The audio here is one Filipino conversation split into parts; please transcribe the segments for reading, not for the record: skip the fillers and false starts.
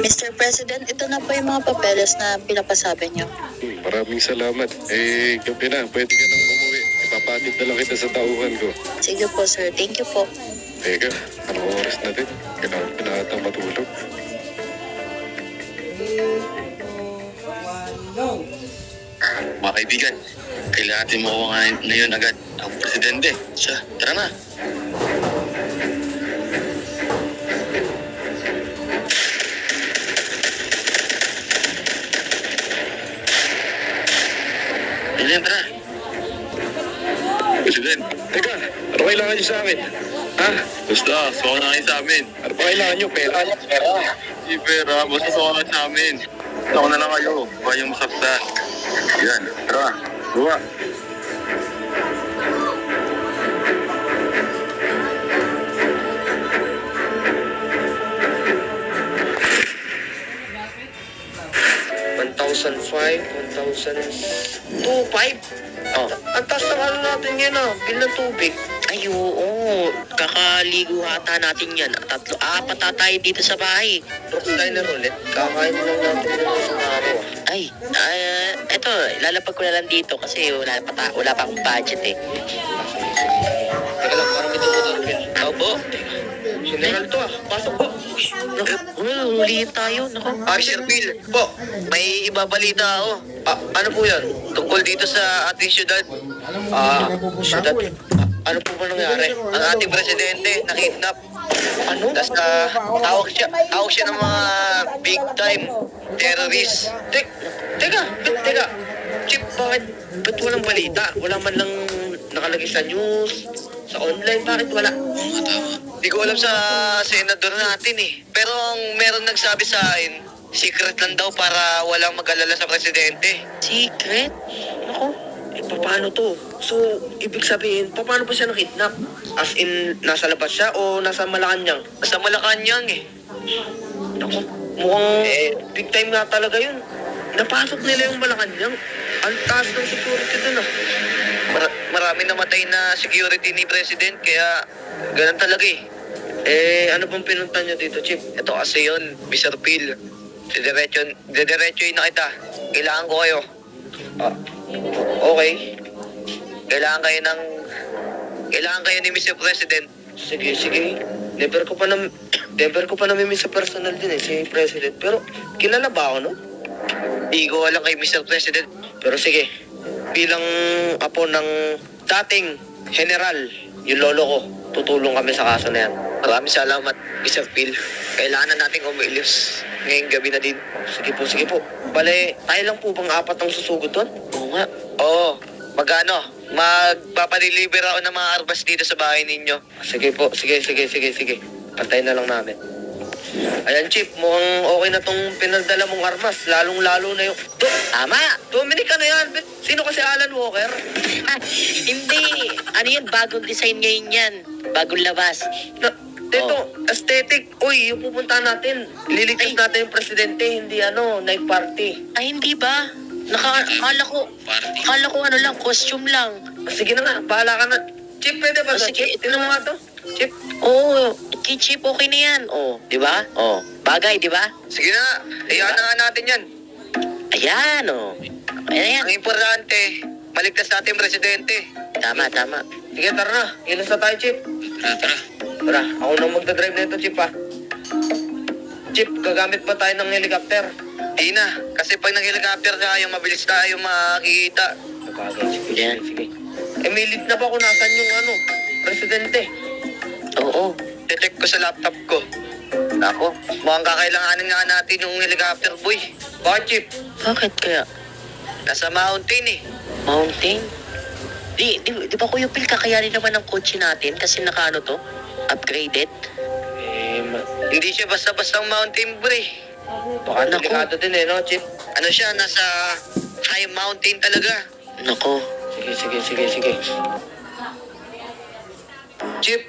Mr. President, ito na po yung mga papeles na pinapasabi niyo. Maraming salamat. Gabi na. Pwede ka nang umuwi. Ipapatid na lang kita sa tauhan ko. Sige po, sir. Thank you po. Teka, anong oras na din? Kailangan ko na atang matulog. Mga kaibigan, kailangan natin makuha ngayon agad ang presidente. Siya, tara na. President, tara. President. Teka, ano kailangan niyo sa amin? Ha? Basta, suwa na kayo sa amin. Ano ba kailangan niyo? Pera? Hindi pera, basta suwa na sa amin. Ako na lang kayo, huwag yung masaktan. Yan, tara. Buwa. Oh. Ang taas ng ano natin yan bill ng tubig. Ay, oo. Kakaligo hata natin yan. Apat na tayo dito sa bahay. Rockdiner ulit. Kakain lang natin yung isang araw. Ay, eto, ilalapag ko na lang dito kasi wala pa akong budget eh. Teka lang, parang may tumutulpin. Opo. General to Pasok po. Huliin tayo. Naku. Sir Bill. Po, may ibabalita ako. Ano po yan? Tungkol dito sa ating syudad. Syudad? Ano po ba nangyari? Ang ating presidente nakidnap. Ano? Tapos tawag siya ng mga big time terrorist. Teka. Chip, ba't walang balita? Wala man lang nakalagay sa news, sa online, bakit wala? Hindi ko alam sa senador natin eh. Pero ang meron nagsabi sa akin, secret lang daw para walang mag-alala sa presidente. Secret? Naku. Paano to? So, ibig sabihin, paano pa siya nakidnap? As in, nasa labas siya o nasa Malacanang? Nasa Malacanang eh. Naku, mukhang big time nga talaga yun. Napasok nila yung Malacanang. Ang taas ng security dun marami namatay na security ni President, kaya ganun talaga eh. Ano bang pinunta niyo dito, Chief? Ito kasi yun, Mr. Phil. Didiretso na kita. Kailangan ko kayo. Okay. Kailangan kayo ni Mr. President. Sige. Never ko pa namimiss sa personal din si President. Pero kilala ba ako, no? Di ko alam kay Mr. President. Pero sige, bilang apo ng dating general, yung lolo ko, tutulong kami sa kaso na yan. Maraming salamat, Mr. Phil. Kailangan na natin umiilos. Ngayong gabi na din. Sige po. Bale, tayo lang po bang apat ang susugod doon? Oo nga. Oo. Magpapadeliver ako ng mga arbas dito sa bahay ninyo. Sige po. Sige. Pantay na lang namin. Ayan, Chief. Mukhang okay na tong pinadala mong armas. Lalong-lalo na yung... Tama. Dominic, ano yan? Sino kasi Alan Walker? Hindi. Ano yan? Bagong design ngayon yan. Bagong labas. Ito, aesthetic. Uy, yung pupunta natin. Liligtas natin yung presidente, hindi night party. Ay, hindi ba? Akala ko ano lang, costume lang. Sige na nga, bahala ka na. Chip, pwede ba? Sige, Tingnan mo nga to. Chip. Oo, Chip, okay na yan. Oh, di ba? Oh, bagay, di ba? Sige na, hayaan na nga natin yan. Ayan, oh. Ayan. Ang importante, maligtas natin yung presidente. Tama. Sige, tara na. Ilas na tayo, Chip. Tara, ako na magdadrive na ito, Chip, ha. Chip, gagamit pa tayo ng helicopter. Di na, kasi pag nag-helicopter tayo, mabilis tayo makikita. Yan. Sige. May lead na ba kung nasan yung presidente? Oo. I-check ko sa laptop ko. Nako, mukhang kakailanganin nga natin yung helicopter, boy. Bakit, Chip? Bakit kaya? Nasa mountain eh. Mountain? Di ba Kuya Phil, kakayanin naman ng kotse natin kasi nakaano to? Upgraded? Hindi siya basta-basta mountain, bro eh. Baka Nako. delikado din no, Chip? Ano siya, nasa high mountain talaga. Nako. Sige. Chip,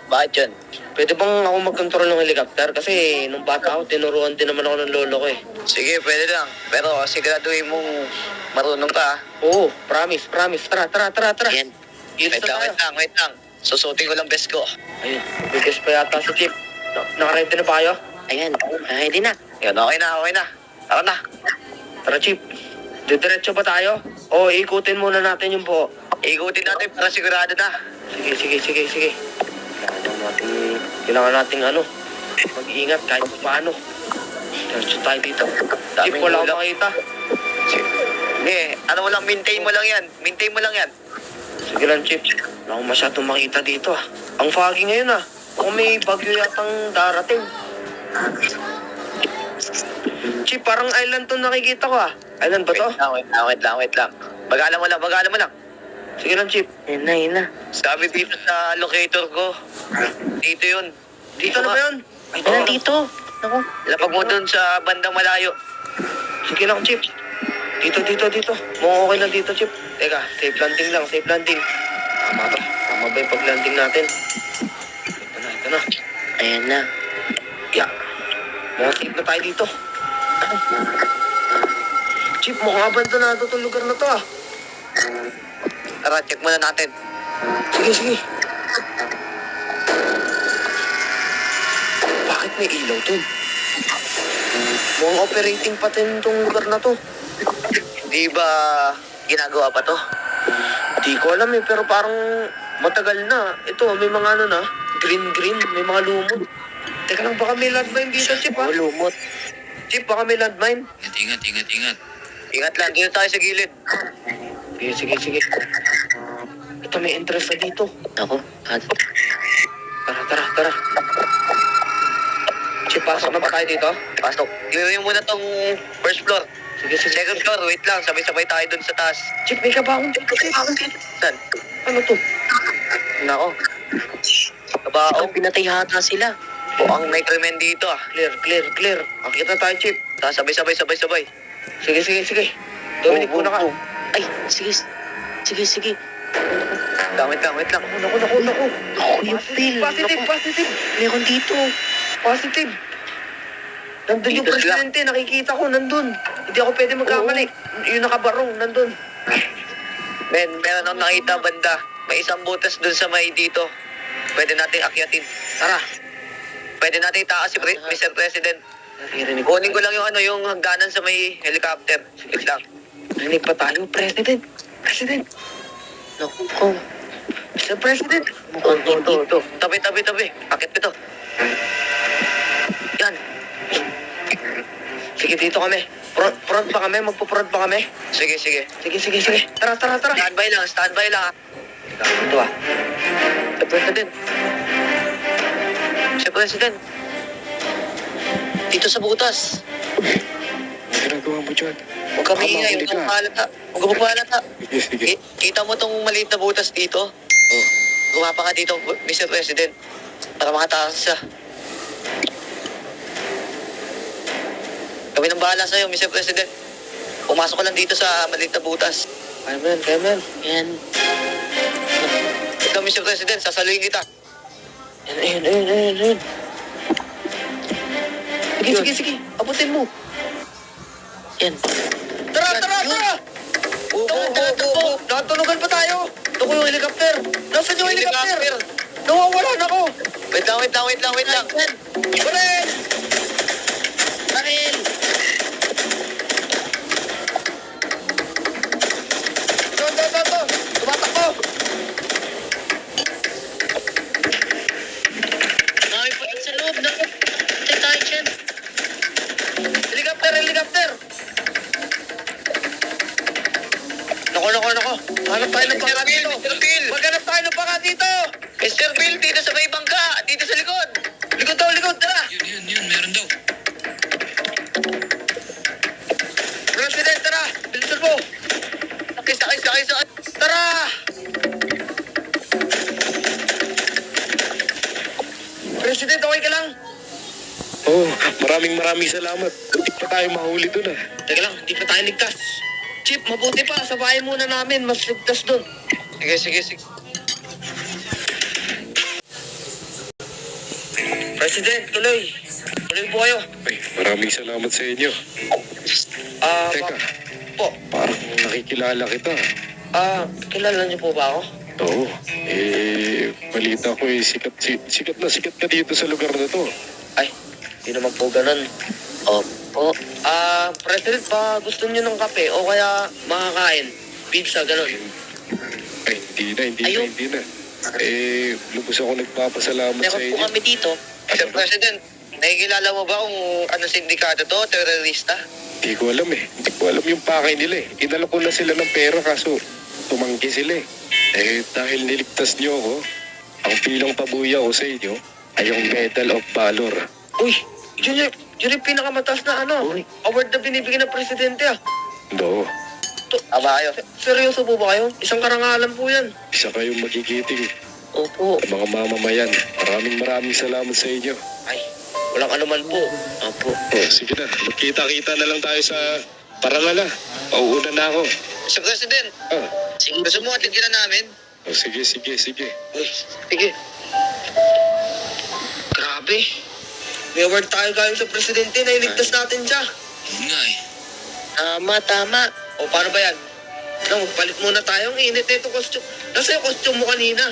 bakit yan? Pwede bang ako mag-control ng helicopter? Kasi nung bata ako, tinuruan din naman ako ng lolo ko eh. Sige, pwede lang. Pero siguraduhin mong marunong ka. Oo, promise. Tara. Yan. Wait lang. Susutin ko lang best ko. Ayun, bigas pa yata si Chip. Nakaready na ba kayo? Ayan, ready na. Yan, okay na, okay na. Tara na. Tara, Chief. Didiretso ba tayo? O, ikutin muna natin yung buho. Ikutin natin para sigurado na. Sige. Kailangan natin mag-iingat kahit paano. Diretso tayo dito. Chief, wala akong makita. Sige, mo lang, maintain mo lang yan. Maintain mo lang yan. Sige lang, Chief. Wala akong masyadong makita dito ah. Ang foggy ngayon ah. Kung may bagyo yatang darating. Chief, parang island to nakikita ko ah. Island ba to? Wait lang. Bagala mo lang. Sige lang, Chief. Yun na. Sabi dito sa locator ko. Dito yun. Dito na ba yun? Ay, nandito. Naku. Lapag mo dun sa bandang malayo. Sige lang, Chief. Dito. Mukhang okay lang dito, Chief. Teka, safe landing lang, safe landing. Tama ba yung pag-landing natin? Ito na. Ayan na. Yeah. Mukhang safe na tayo dito. Chief, mukhang abandonado itong lugar na to ah. Tara, check muna natin. Sige. Bakit may ilaw dun? Mukhang operating pa din itong lugar na to. Di ba ginagawa pa to? Di ko alam pero parang matagal na. Ito, may mga green, may mga lumot. Teka lang, baka may landmine dito, Chip, ha? Lumot. Chip, baka may landmine. Ingat. Ingat lang, dito tayo sa gilid. Sige. Ito, may entrance na dito. Naku. Tara. Chip, pasok na ba tayo dito? Pasok. Iwiwi muna tong first floor. Sige. Second floor, wait lang. Sabay-sabay tayo dun sa taas. Chip, may kabaong dito. Saan? Ano to? Nako. Kabaong. Pinatay hata sila. O, ang may krimen dito ah. Clear. Akit na tayo, Chip. Sabay. Sige. Dominic, muna ka. Ay, sige. Wait lang. Naku. Ako yung Phil. Positive. Meron dito. Positive. Nandun yung Dito sila. presidente, nakikita ko, nandun. Hindi ako pwede magkamali. Yung nakabarong, nandun. Men, meron akong nakita banda. May isang butas dun sa may dito. Pwede nating akyatin. Tara. Pwede natin itaas si Mr. President. Kunin ko lang yung hagdanan sa may helicopter. Sige lang. Rinig pa tayo, President. Naku ko. Mr. President. Mukhang hindi. Ito. Tabi. Akit ito. Yan. Sige, dito kami. Front pa kami? Magpo-front pa kami? Sige. Tara. Standby lang. Ito ah. Mr. President. Dito sa butas. Ang ginagawa mo dyan? Huwag kami ingay. Huwag kang pahalata. Sige. Kita mo tong maliit na butas dito? Oh. Gumapa ka dito, Mr. President. Para makataas siya. Kami nang bahala sa'yo, Mr. President. Pumasok ka lang dito sa maliit na butas. Kaya mo yan. Yan. Ito, Mr. President, sasaluhin kita. Ayun. Sige. Abutin mo. Yan. Tara! Natulugan pa tayo. Ito ko yung helicopter. Nasaan yung helicopter? Nawawalan ako. Wait lang. Baril! Ito. Tumatakbo. Ay, pa sa loob. Naku. Patay tayo dyan. Helicopter. Nako. Hanap tayo ng baka dito. Mr. Bill. Maghanap tayo ng baka dito. Mr. Bill, dito sa may bangka. Dito sa likod. Likod. Tara. Yun, meron daw. President, tara. Bilisan mo. Sakay. Tara. President, okay ka lang? Oh, maraming salamat. Hindi pa tayo mahuli dun ah. Teka lang, hindi pa tayo ligtas. Chip, mabuti pa. Sabayan muna namin. Mas ligtas doon. Sige. President, tuloy po kayo. Ay, maraming salamat sa inyo. Teka. Po. Parang nakikilala kita. Kilala niyo po ba ako? Oo. Balita ko sikat na dito sa lugar na to. Ay, hindi naman po ganun. Opo. President, ba gusto niyo ng kape o kaya makakain? Pizza, gano'n. Ay, Ayun. hindi na. Lubos ako nagpapasalamat sa Meron po inyo. kami dito. Mr. President, nakikilala mo ba kung ano sindikato to, terorista? Hindi ko alam eh. Hindi ko alam yung pakay nila eh. Inala ko na sila ng pera kaso tumanggi sila eh. Dahil niligtas niyo ako, ang bilang pabuya ko sa inyo ay yung Medal of Valor. Uy, yun yung pinakamataas na award na binibigyan ng presidente No, Aba kayo. Seryoso po ba kayo? Isang karangalan po yan. isa kayong magigiting Opo. sa mga mamamayan. Maraming salamat sa inyo. Ay, walang anuman po. Opo. Sige na, magkita-kita na lang tayo sa Parangala. Pauuna na ako. Mr. President, Sige. gusto mo atin na namin? Sige. Uy, sige. Grabe. May award tayo galing sa presidente na iligtas natin siya. Tama. O paano ba yan? Palit muna tayo. Ang init na itong costume. Nasa yung costume mo kanina?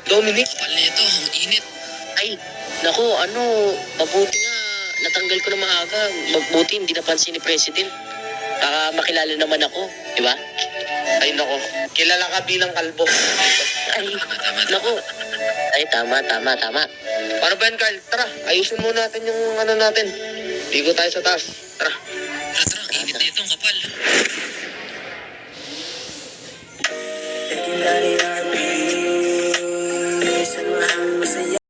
Dominic? Ito, ang init. Ay, naku, mabuti nga. Natanggal ko na maaga. Mabuti, hindi napansin ni President. Baka makilala naman ako, di ba? Ay nako, kilala ka bilang kalbo. Ay, naku. Ay, tama. Paano ba yan, Carl? Tara, ayusin muna natin yung natin. Ligo tayo sa taas. Tara. Tara, ang init na ito, ang kapal. Looking at it